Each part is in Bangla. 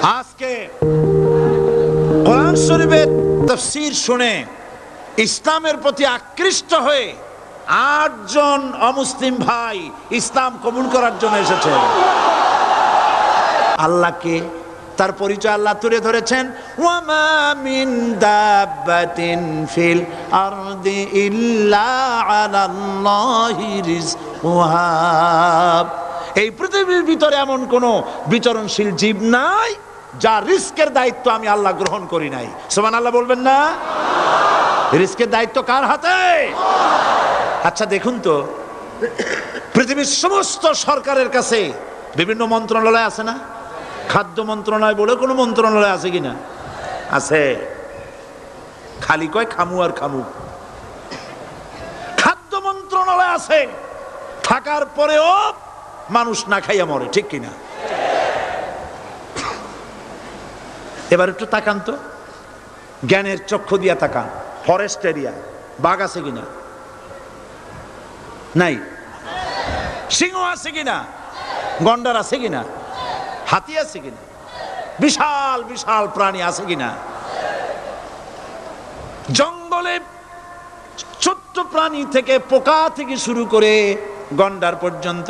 আজকে কোরআন শরীফের তাফসীর শুনে ইসলামের প্রতি আকৃষ্ট হয়ে ৮ জন অমুসলিম ভাই ইসলাম কবুল করার জন্য এসেছে। আল্লাহকে তার পরিচয় আল্লাহ তুলে ধরেছেন, ওয়ামা মিন দাব্বাতিন ফিল আরদি ইল্লা আলাল্লাহি রিজকুহা। এই পৃথিবীর ভিতরে এমন কোন বিচরণশীল জীব নাই যার রিস্কের দায়িত্ব আমি আল্লাহ গ্রহণ করি নাই। সুবহানাল্লাহ বলবেন না? রিস্কের দায়িত্ব কার হাতে? আচ্ছা দেখুন তো, পৃথিবীর সমস্ত সরকারের কাছে বিভিন্ন মন্ত্রণালয় আছে না? খাদ্য মন্ত্রণালয় বলে কোনো মন্ত্রণালয় আছে কিনা? আছে। খালি কয় খামু আর খামু। খাদ্য মন্ত্রণালয় আছে, থাকার পরেও মানুষ না খাইয়া মরে, ঠিক কিনা? এবার একটু তাকান তো, জ্ঞানের চক্ষু দিয়া তাকান। ফরেস্ট এরিয়া বাঘ আছে কিনা? নাই। সিংহ আছে কিনা? গন্ডার আছে কিনা? হাতি আছে কিনা? বিশাল বিশাল প্রাণী আছে কিনা? জঙ্গলে ছোট্ট প্রাণী থেকে পোকা থেকে শুরু করে গন্ডার পর্যন্ত,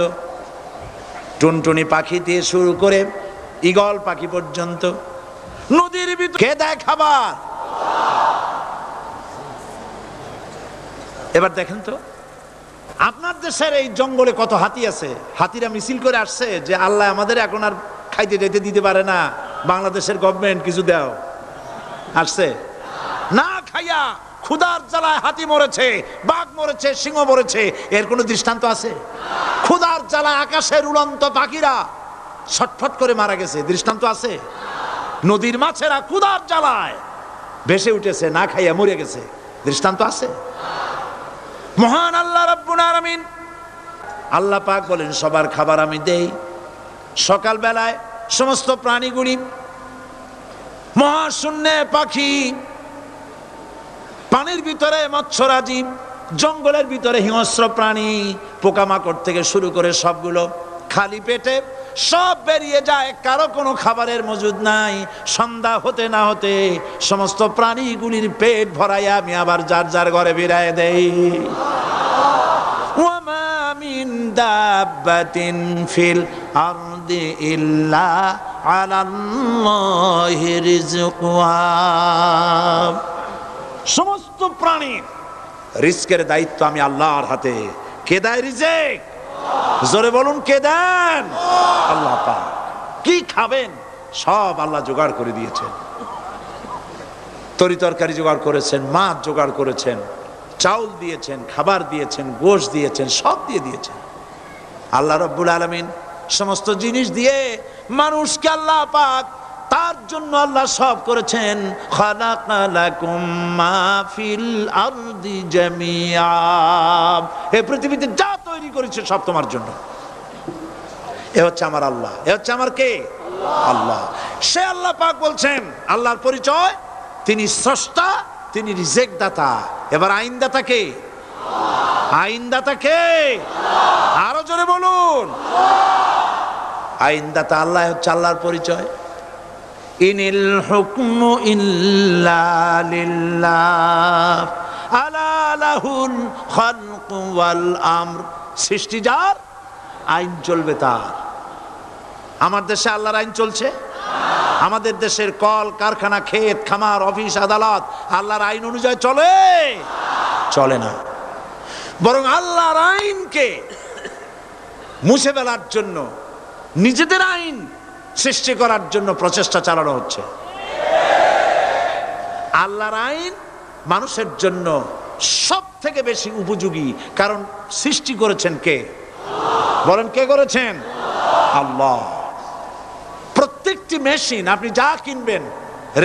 টুনটুনি পাখি দিয়ে শুরু করে ঈগল পাখি পর্যন্ত, নদীর ভিতরে কে দেয় খাবার? এবার দেখেন তো, আপনার দেশের এই জঙ্গলে কত হাতি আছে। হাতিরা মিছিল করে আসছে যে আল্লাহ আমাদের এখন আর খাইতে যেতে দিতে পারে না, বাংলাদেশের গভর্নমেন্ট কিছু দাও। আসছে না, খাইয়া ক্ষুধার জ্বালায় হাতি মরেছে, বাঘ মরেছে, সিংহ মরেছে, এর কোনো দৃষ্টান্ত আছে? ক্ষুধার জ্বালায় আকাশের উড়ন্ত পাখিরা ছটফট করে মারা গেছে, দৃষ্টান্ত আছে? নদীর মাছেরা ক্ষুধার জ্বালায় ভেসে উঠেছে, না খাইয়া মরে গেছে, দৃষ্টান্ত আছে? মহান আল্লাহ রাব্বুল আলামিন, আল্লাহ পাক বলেন সবার খাবার আমি দেই। সকাল বেলায় সমস্ত প্রাণীগুলি, মহাশূন্যে পাখি, পানির ভিতরে মৎস্যরাজি, জঙ্গলের ভিতরে হিংস্র প্রাণী, পোকামাকড় থেকে শুরু করে সবগুলো খালি পেটে সব বেরিয়ে যায়, কারো কোনো খাবারের মজুদ নাই। সন্ধ্যা হতে না হতে সমস্ত প্রাণীগুলির পেট ভরাইয়া আমি আবার যার যার ঘরে ফিরায় দেই। ওয়ামা মিন দাব্বাতিন ফিল আরদি ইল্লা আলাল্লাহি রিজকুহা। সমস্ত প্রাণীর রিজকের দায়িত্ব আমি আল্লাহর হাতে। কে দেয় রিজক? জোরে বলুন, কে দেন? আল্লাহ পাক। কি খাবেন সব আল্লাহ জোগাড় করে দিয়েছেন। তরি তরকারি জোগাড় করেছেন, মাছ জোগাড় করেছেন, চাউল দিয়েছেন, খাবার দিয়েছেন, গোশত দিয়েছেন, সব দিয়ে দিয়েছেন। আল্লাহ রাব্বুল আলামিন সমস্ত জিনিস দিয়ে মানুষকে আল্লাহ পাক তার জন্য আল্লাহ সব করেছেন। খালাকা লাকুম মা ফিল আরদি জামিআ। এই পৃথিবীতে যা তৈরি করেছে সব তোমার জন্য। এ হচ্ছে আমার আল্লাহ। এ হচ্ছে আমার কে? আল্লাহ। সে আল্লাহ পাক বলছেন, আল্লাহর পরিচয়, তিনি স্রষ্টা, তিনি রিজেক দাতা। এবার আইনদাতা কে? আইনদাতা কে? আরো জোরে বলুন। আইনদাতা আল্লাহ হচ্ছে আল্লাহর পরিচয়। ইনিল হুকমু ইল্লা লিল্লাহ আলা লাহুল খালকু ওয়াল আমর। সৃষ্টি যার, আইন চলবে তার। আমার দেশে আল্লাহর আইন চলছে? আমাদের দেশের কল কারখানা, ক্ষেত খামার, অফিস আদালত আল্লাহর আইন অনুযায়ী চলে? চলে না। বরং আল্লাহর আইনকে মুছে ফেলার জন্য, নিজেদের আইন সৃষ্টি করার জন্য প্রচেষ্টা চালানো হচ্ছে। আল্লাহর আইন মানুষের জন্য সব থেকে বেশি উপযোগী, কারণ সৃষ্টি করেছেন কে? বলেন, কে করেছেন? আল্লাহ। প্রত্যেকটি মেশিন আপনি যা কিনবেন,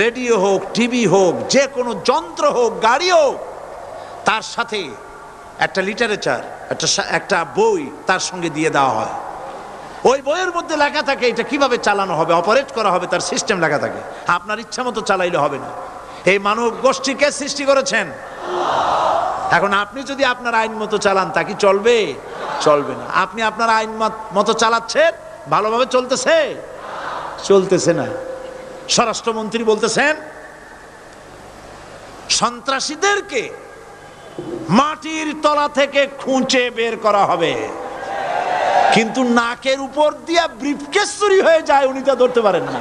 রেডিও হোক, টিভি হোক, যে কোনো যন্ত্র হোক, গাড়ি হোক, তার সাথে একটা লিটারেচার, একটা বই তার সঙ্গে দিয়ে দেওয়া হয়। ওই বইয়ের মধ্যে লেখা থাকে এটা কিভাবে চালানো হবে, অপারেট করা হবে, তার সিস্টেম লেখা থাকে। আপনার ইচ্ছা মতো চালাইলে হবে না। এই মানব গোষ্ঠীকে সৃষ্টি করেছেন। এখন আপনি যদি আপনার আইন মতো চালান, তা কি চলবে? চলবে না। আপনি আপনার আইন মতো চালাচ্ছেন, ভালোভাবে চলতেছে? চলতেছে না। স্বরাষ্ট্রমন্ত্রী বলতেছেন সন্ত্রাসীদেরকে মাটির তলা থেকে খুঁজে বের করা হবে, কিন্তু নাকের উপর দিয়া ব্রিফকেস চুরি হয়ে যায়, উনি তা ধরতে পারেন না।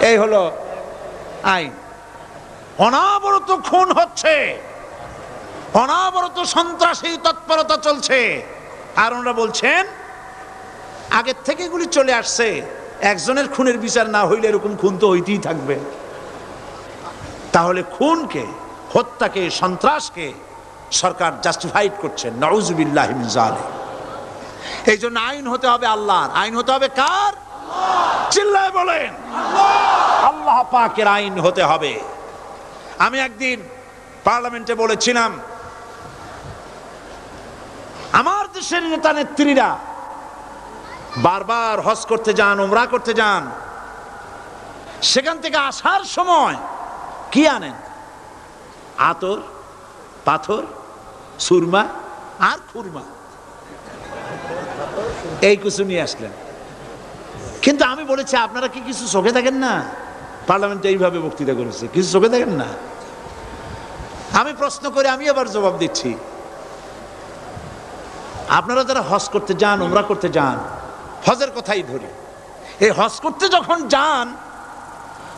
এই হলো আইন। অনাবরত খুন হচ্ছে, অনাবরত সন্ত্রাসী তৎপরতা চলছে, আর ওনারা বলছেন আগের থেকে এগুলি চলে আসছে, একজনের খুনের বিচার না হইলে এরকম খুন তো হইতেই থাকবে। তাহলে খুনকে, হত্যাকে, সন্ত্রাসকে সরকার জাস্টিফাইড করছেন। নাউজুবিল্লাহি মিন যালিক। এই জন্য আইন হতে হবে আল্লাহর। আইন হতে হবে কার? চিল্লায় বলেন আল্লাহ পাকের আইন হতে হবে। আমি একদিন পার্লামেন্টে বলেছিলাম, আমার দেশের নেতা নেত্রীরা বারবার হজ করতে যান, উমরা করতে যান, সেখান থেকে আসার সময় কি আনেন? আতর, পাথর, সুরমা আর খুরমা, এই কিছু নিয়ে আসলেন। কিন্তু আমি বলেছি আপনারা কি কিছু চোখে দেখেন না? পার্লামেন্টে এইভাবে বক্তৃতা করেছে, কিছু চোখে দেখেন না? আমি প্রশ্ন করে আমি আবার জবাব দিচ্ছি, আপনারা যারা হজ করতে যান, উমরা করতে যান, হজের কথাই ধরি, এই হজ করতে যখন যান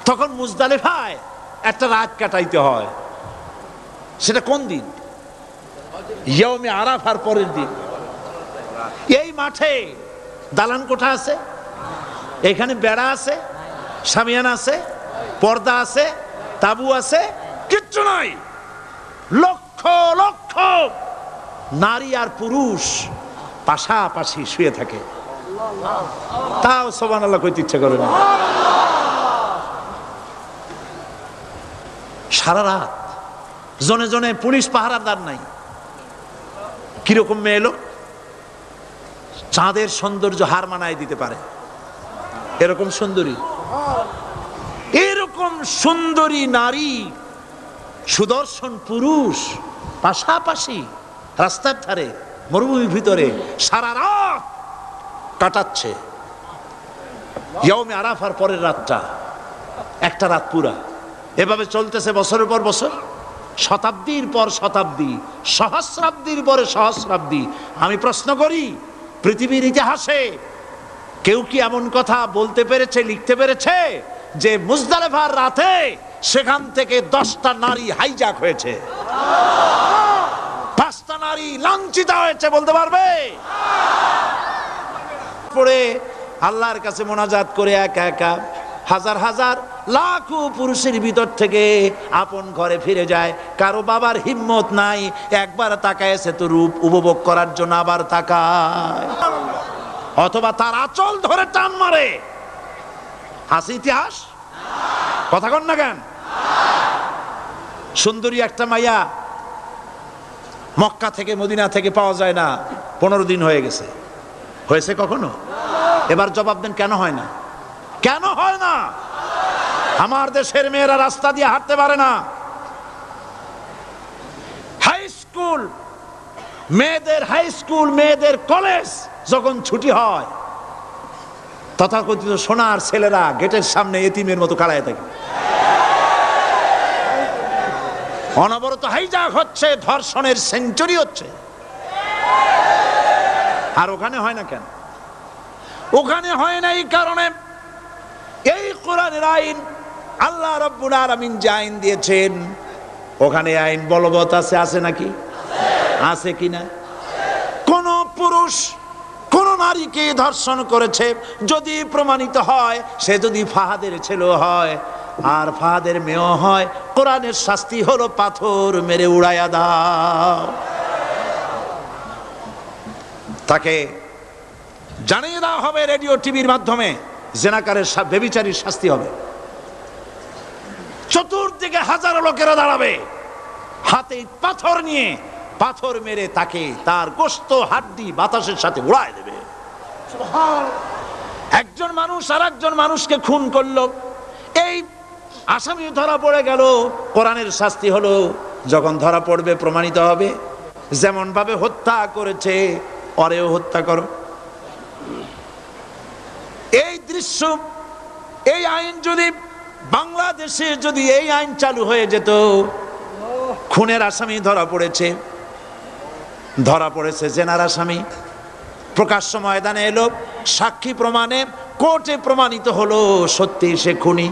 তখন মুজদালিফায় একটা রাত কাটাইতে হয়। সেটা কোন দিন? ইয়াউমে আরাফার পরের দিন। এই মাঠে দালান কোঠা আছে, এখানে বেড়া আছে, শামিয়ানা আছে, পর্দা আছে, তাবু আছে, কিচ্ছু নাই। লক্ষ লক্ষ নারী আর পুরুষ পাশাপাশি শুয়ে থাকে, তাও সুবহানাল্লাহ কইতে ইচ্ছা করে না। সারা রাত জনে জনে পুলিশ পাহারাদার নাই। কিরকম মেয়ে লোক, চাঁদের সৌন্দর্য হার মানায় দিতে পারে, এরকম সুন্দরী, এরকম সুন্দরী নারী, সুদর্শন পুরুষ পাশাপাশি রাস্তার ধারে মরুভূমির ভিতরে সারা রাত কাটাচ্ছে। ইয়াউমে আরাফার পরের রাতটা একটা রাত পুরা। এভাবে চলতেছে বছরের পর বছর, শতাব্দীর পর শতাব্দী, সহস্রাব্দীর পরে সহস্রাব্দী। আমি প্রশ্ন করি, পৃথিবীর ইতিহাসে কেউ কি এমন কথা বলতে পেরেছে, লিখতে পেরেছে যে মুজদালিফার রাতে সেখান থেকে 10টা নারী হাইজ্যাক হয়েছে, 5টা নারী লাঞ্ছিত হয়েছে? বলতে পারবে? পরে আল্লাহর কাছে মোনাজাত করে একা একা হাজার হাজার লাখো পুরুষের ভিতর থেকে আপন ঘরে ফিরে যায়। কারো বাবার হিম্মত নাই, একবার তাকায় সে তো রূপ উপভোগ করার জন্য আবার তাকায়, অথবা তার আঁচল ধরে টান মারে। আছে ইতিহাস? কথা কন না কেন? সুন্দরী একটা মাইয়া মক্কা থেকে মদিনা থেকে পাওয়া যায় না, 15 দিন হয়ে গেছে। হয়েছে কখনো? এবার জবাব দেন, কেন হয় না? কেন হয় না? আমার দেশের মেয়েরা রাস্তা দিয়ে হাঁটতে পারে না। হাই স্কুল মেয়েদের, হাই স্কুল মেয়েদের কলেজ যখন ছুটি হয়, তথাকথিত সোনার ছেলেরা গেটের সামনে এতিমের মতো কাড়ায় থাকে। অনবরত হাইজ্যাক হচ্ছে, ধর্ষণের সেঞ্চুরি হচ্ছে। আর ওখানে হয় না কেন? ওখানে হয় না এই কারণে, এই কোরআনের আইন আল্লাহ রাব্বুল আলামিন যে আইন দিয়েছেন, ওখানে আইন বলবৎ আছে। আছে নাকি? আছে কিনা? কোন পুরুষ কোন নারীকে ধর্ষণ করেছে যদি প্রমাণিত হয়, সে যদি ফাহাদের ছেলে হয় আর ফাহাদের মেয়েও হয়, কোরআনের শাস্তি হলো পাথর মেরে উড়াইয়া দাও। তাকে জানিয়ে দেওয়া হবে রেডিও টিভির মাধ্যমে, জেনাকারের ব্যভিচারীর শাস্তি হবে। চতুর্দিকে হাজারো লোকেরা দাঁড়াবে, হাতে পাথর নিয়ে, পাথর মেরে তাকে তার গোশত হাড্ডি বাতাসের সাথে উড়ায় দেবে। একজন মানুষ আর একজন মানুষকে খুন করলো, এই আসামি ধরা পড়ে গেল, কোরআনের শাস্তি হলো যখন ধরা পড়বে প্রমাণিত হবে যেমন ভাবে হত্যা করেছে ওরেও হত্যা করো। দৃশ্য, এই আইন যদি বাংলাদেশে যদি এই আইন চালু হয়ে যেত, খুনের আসামি ধরা পড়েছে জেনার আসামি, প্রকাশ্য ময়দানে এলো, সাক্ষী প্রমাণে কোর্টে প্রমাণিত হলো সত্যি সে খুনি।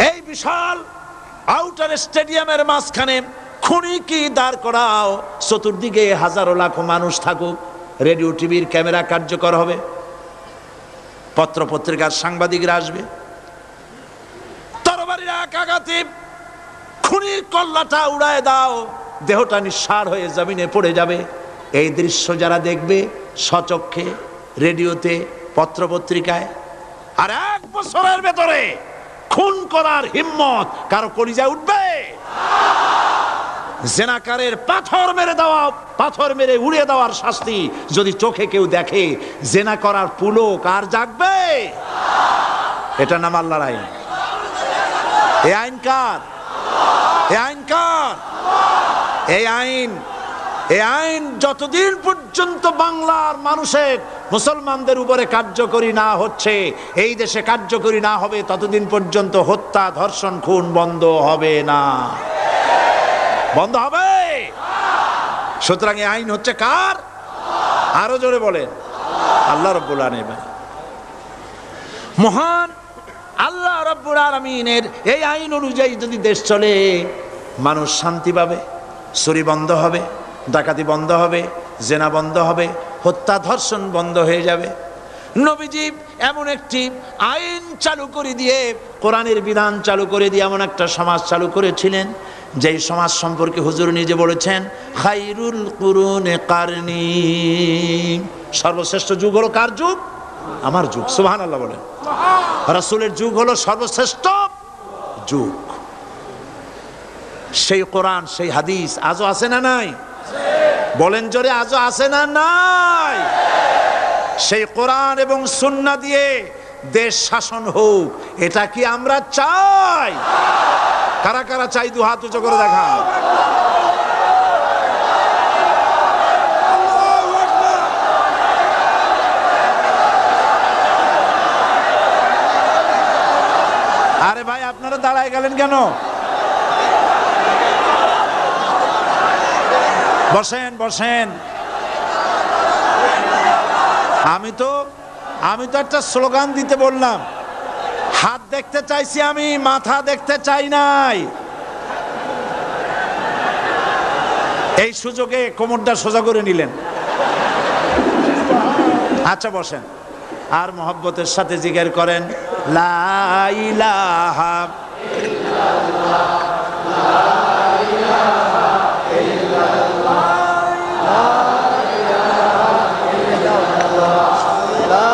এই বিশাল আউটার স্টেডিয়ামের মাঝখানে খুনি কি দাঁড় করাও, চতুর্দিকে হাজারো লাখো মানুষ থাকুক, রেডিও টিভির ক্যামেরা কার্যকর হবে, পত্র পত্রিকার সাংবাদিকরা আসবে, তরবারির এক আঘাতে খুনির কল্লাটা উড়ায় দাও, দেহটা নিঃসাড় হয়ে জমিনে পড়ে যাবে। এই দৃশ্য যারা দেখবে স্বচক্ষে, রেডিওতে, পত্র পত্রিকায়, আর 1 বছরের ভেতরে খুন করার হিম্মত কারো কলিজায় উঠবে? জেনাকারের পাথর মেরে উড়িয়ে দেওয়ার শাস্তি যদি চোখে কেউ দেখে, জেনা করার পুলক আর জাগবে? এটা নাম আল্লাহর আইন। এই আইন কার? এই আইন যতদিন পর্যন্ত বাংলার মানুষের, মুসলমানদের উপরে কার্যকরী না হচ্ছে, এই দেশে কার্যকরী না হবে, ততদিন পর্যন্ত হত্যা, ধর্ষণ, খুন বন্ধ হবে না। বন্ধ হবে। সুতরাং এই আইন হচ্ছে কার? আরো জোরে বলেন, আল্লাহ রাব্বুল আলামিন। মহান আল্লাহ রাব্বুল আলামিনের এই আইন অনুযায়ী যদি দেশ চলে, মানুষ শান্তি পাবে, চুরি বন্ধ হবে, ডাকাতি বন্ধ হবে, জেনা বন্ধ হবে, হত্যা ধর্ষণ বন্ধ হয়ে যাবে। নবীজি এমন একটি আইন চালু করে দিয়ে, কোরআনের বিধান চালু করে দিয়ে এমন একটা সমাজ চালু করেছিলেন, যেই সমাজ সম্পর্কে হুজুর নিজে বলেছেন, খায়রুল কুরুনে কারনি, সর্বশ্রেষ্ঠ যুগ হলো কার যুগ? আমার যুগ। সুবহানাল্লাহ বলেন। রাসূলের যুগ হলো সর্বশ্রেষ্ঠ যুগ। সেই কোরআন, সেই হাদিস আজও আছে না নাই? বলেন জোরে, আজও আছে না নাই? সেই কোরআন এবং সুন্নাহ দিয়ে দেশ শাসন হোক, এটা কি আমরা চাই? কারা কারা চাই? দু হাত উঁচু করে দেখান। আরে ভাই, আপনারা দাঁড়ায় গেলেন কেন? বসেন বসেন। আমি তো একটা স্লোগান দিতে বললাম, হাত দেখতে চাইছি আমি, মাথা দেখতে চাই নাই। এই সুযোগে কোমরটা সোজা করে নিলেন। আচ্ছা বসেন, আর মহব্বতের সাথে জিকির করেন, লা ইলাহা ইল্লাল্লাহ, লা ইলাহা ইল্লাল্লাহ, লা ইলাহা ইল্লাল্লাহ, লা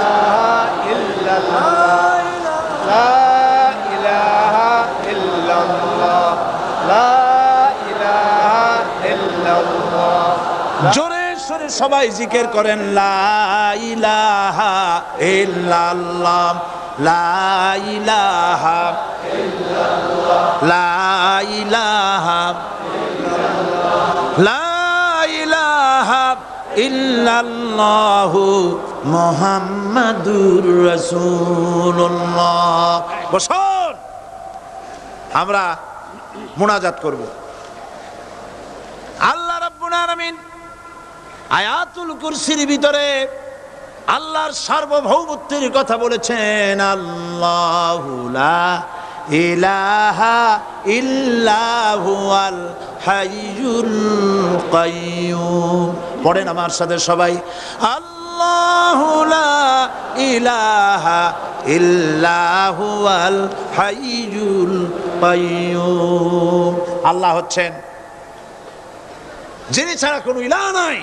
ইলাহা ইল্লাল্লাহ, লা ইলাহা ইল্লাল্লাহ, লা ইলাহা ইল্লাল্লাহ। জোরে সরে সবাই জিকির করেন, লা ইলাহা ইল্লাল্লাহ, লা ইলাহা ইল্লাল্লাহ, লা ইলাহা ইল্লাল্লাহ, লা ইলাহা ইল্লাল্লাহু মুহাম্মাদুর রাসূলুল্লাহ। বসুন, আমরা মুনাজাত করব। আল্লাহ রাব্বুল আলামিন আয়াতুল কুরসির ভিতরে আল্লাহর সার্বভৌমত্বের কথা বলেছেন, আল্লাহু লা ইলাহা ইল্লা হুয়াল হাইয়ুল কাইয়্যুম। পড়েন আমার সাথে সবাই, আল্লাহু লা ইলাহা ইল্লা হুয়াল হাইয়ুল কাইয়্যুম। আল্লাহ হচ্ছেন যিনি ছাড়া কোনো ইলাহ নাই,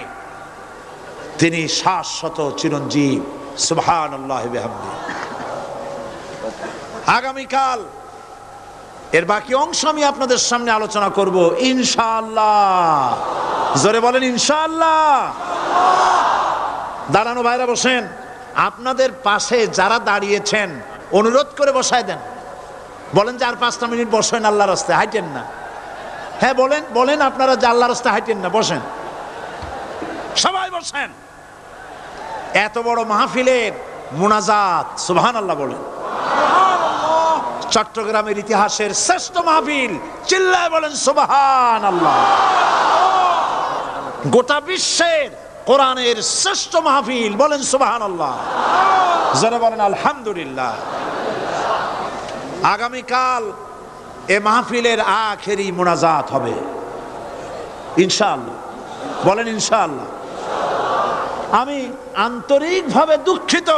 তিনি শাশ্বত চিরঞ্জীব। সুবহানাল্লাহি ওয়া বিহামদিহি। আগামীকাল এর বাকি অংশ আমি আপনাদের সামনে আলোচনা করব ইনশাআল্লাহ। জোরে বলেন ইনশাআল্লাহ। দাঁড়ানো ভাইরা বসেন। আপনাদের পাশে যারা দাঁড়িয়েছেন অনুরোধ করে বসায় দেন। বলেন যে আর 5টা মিনিট বসেন, আল্লাহর রাস্তায় হাঁটেন না। হ্যাঁ বলেন, বলেন আপনারা যে আল্লাহর রাস্তায় হাঁটেন না, বসেন, সবাই বসেন। এত বড় মাহফিলের মুনাজাত, সুবহানাল্লাহ বলেন। চট্টগ্রামের ইতিহাসের শ্রেষ্ঠ মাহফিল, চিল্লায় বলেন সুবহানাল্লাহ। গোটা বিশ্বের কোরআনের শ্রেষ্ঠ মাহফিল, বলেন সুবহানাল্লাহ। যারা বলেন আলহামদুলিল্লাহ। আগামীকাল এ মাহফিলের আখেরি মুনাজাত হবে ইনশাআল্লাহ, বলেন ইনশাআল্লাহ। আমি আন্তরিকভাবে দুঃখিত,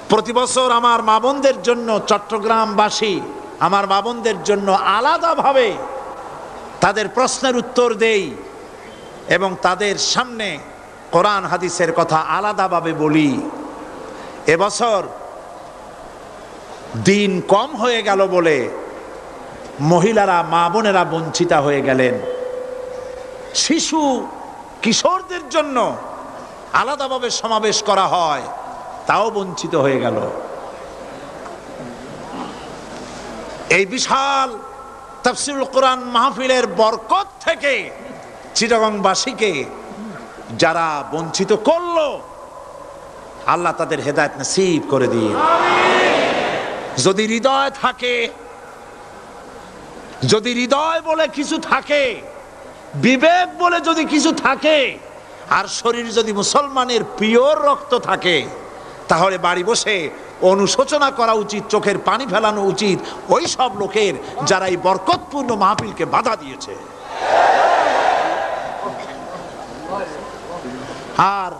প্রতি বছর আমার মা বোনদের জন্য, চট্টগ্রামবাসী আমার মা বোনদের জন্য আলাদাভাবে তাদের প্রশ্নের উত্তর দেই এবং তাদের সামনে কোরআন হাদিসের কথা আলাদাভাবে বলি। এবছর দিন কম হয়ে গেল বলে মহিলারা, মা বোনেরা বঞ্চিতা হয়ে গেলেন। শিশু কিশোরদের জন্য আলাদাভাবে সমাবেশ করা হয়, তাও বঞ্চিত হয়ে গেল। এই বিশাল তাফসীরুল কোরআন মাহফিলের বরকত থেকে চিটাগংবাসীকে যারা বঞ্চিত করলো, আল্লাহ তাদের হেদায়েত নসিব করে দিন। যদি হৃদয় থাকে, যদি হৃদয় বলে কিছু থাকে, বিবেক বলে যদি কিছু থাকে, আর শরীর যদি মুসলমানের পিওর রক্ত থাকে, তাহলে বাড়ি বসে অনুশোচনা করা উচিত, চোখের পানি ফেলানো উচিত ওই সব লোকের যারা এই বরকতপূর্ণ মাহফিলকে বাধা দিয়েছে। আর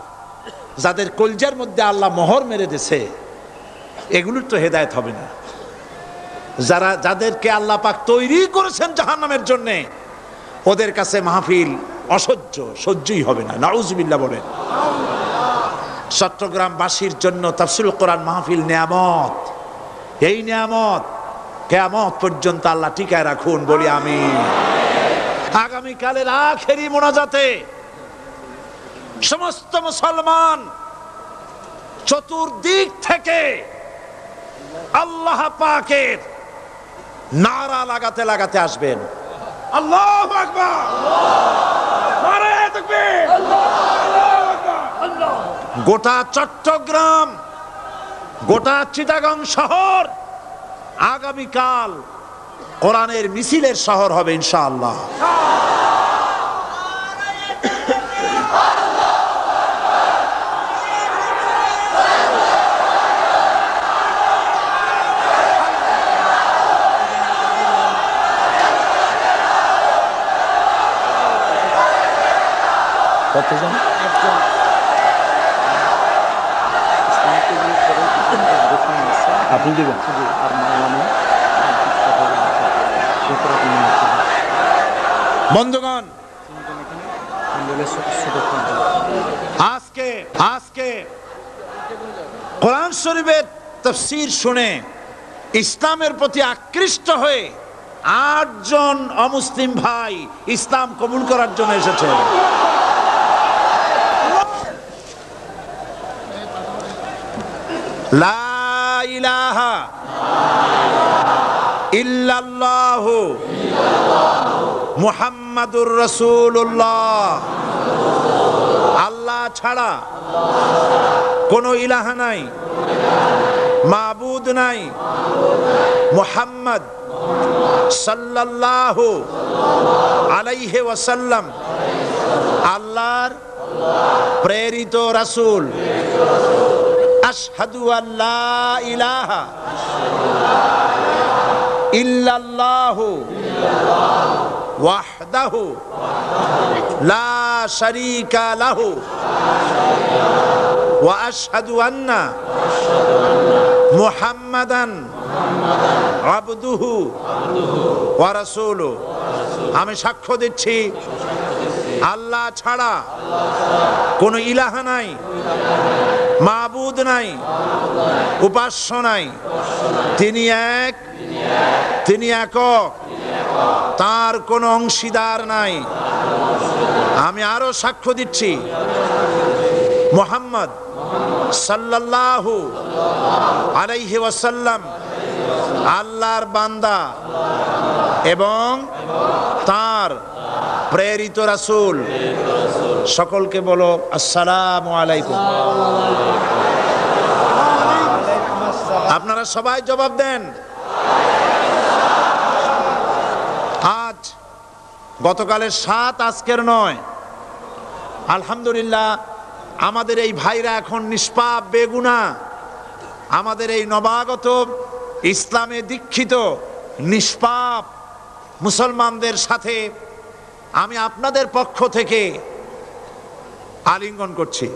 যাদের কলজার মধ্যে আল্লাহ মোহর মেরে দিয়েছে, এগুলোর তো হেদায়েত হবে না। যাদেরকে আল্লাহ পাক তৈরি করেছেন জাহান্নামের জন্য, ওদের কাছে মাহফিল অসহ্য, সহ্যই হবে না। নাউজুবিল্লাহ বলেন। চট্টগ্রামবাসীর জন্য তাফসীরুল কোরআন মাহফিল নিয়ামত। এই নিয়ামত কিয়ামত পর্যন্ত আল্লাহ টিকায় রাখুন, বলি আমিন। আগামীকালের আখেরি মোনাজাতে সমস্ত মুসলমান চতুর্দিক থেকে আল্লাহ পাকের নারা লাগাতে লাগাতে আসবেন। আল্লাহু আকবার, নারায়ে তাকবীর। গোটা চট্টগ্রাম, গোটা চিটাগং শহর আগামীকাল কোরআনের মিছিলের শহর হবে ইনশাআল্লাহ। কতজন? আপনি দেবেন। বন্ধুগণ, আজকে কোরআন শরীফের তাফসীর শুনে ইসলামের প্রতি আকৃষ্ট হয়ে 8 জন অমুসলিম ভাই ইসলাম কবুল করার জন্য এসেছে। লা ইলাহা ইল্লাল্লাহু মুহাম্মাদুর রাসূলুল্লাহ। আল্লাহ ছাড়া কোনো ইলাহা নাই, মাবুদ নাই। মুহাম্মদ সাল্লাল্লাহু আলাইহি ওয়াসাল্লাম আল্লাহর প্রেরিত রাসূল। আশহাদু আল্লা ইলাহা ইল্লাল্লাহু ওয়াহদাহু লা শারীকা লাহু ওয়া আশহাদু আন্না মুহাম্মাদান আবদুহু ওয়া রাসূলুহু। আমি সাক্ষ্য দিচ্ছি আল্লাহ ছাড়া কোনো ইলাহা নাই, মাবুদ নাই, উপাস্য নাই। তিনি এক, তিনি একক, তার কোনো অংশীদার নাই। আমি আরো সাক্ষ্য দিচ্ছি মুহাম্মদ সাল্লাল্লাহু আলাইহি ওয়াসাল্লাম আল্লাহর বান্দা এবং তার প্রেরিত রাসূল। সকলকে বলো আসসালামু আলাইকুম। আপনারা সবাই জবাব দেন। আজ গতকালের ৭, আজকের ৯। আলহামদুলিল্লাহ, আমাদের এই ভাইরা এখন নিষ্পাপ বেগুনাহ। আমাদের এই নবাগত ইসলামে দীক্ষিত নিষ্পাপ মুসলমানদের সাথে আমি আপনাদের পক্ষ থেকে আলিঙ্গন করছি।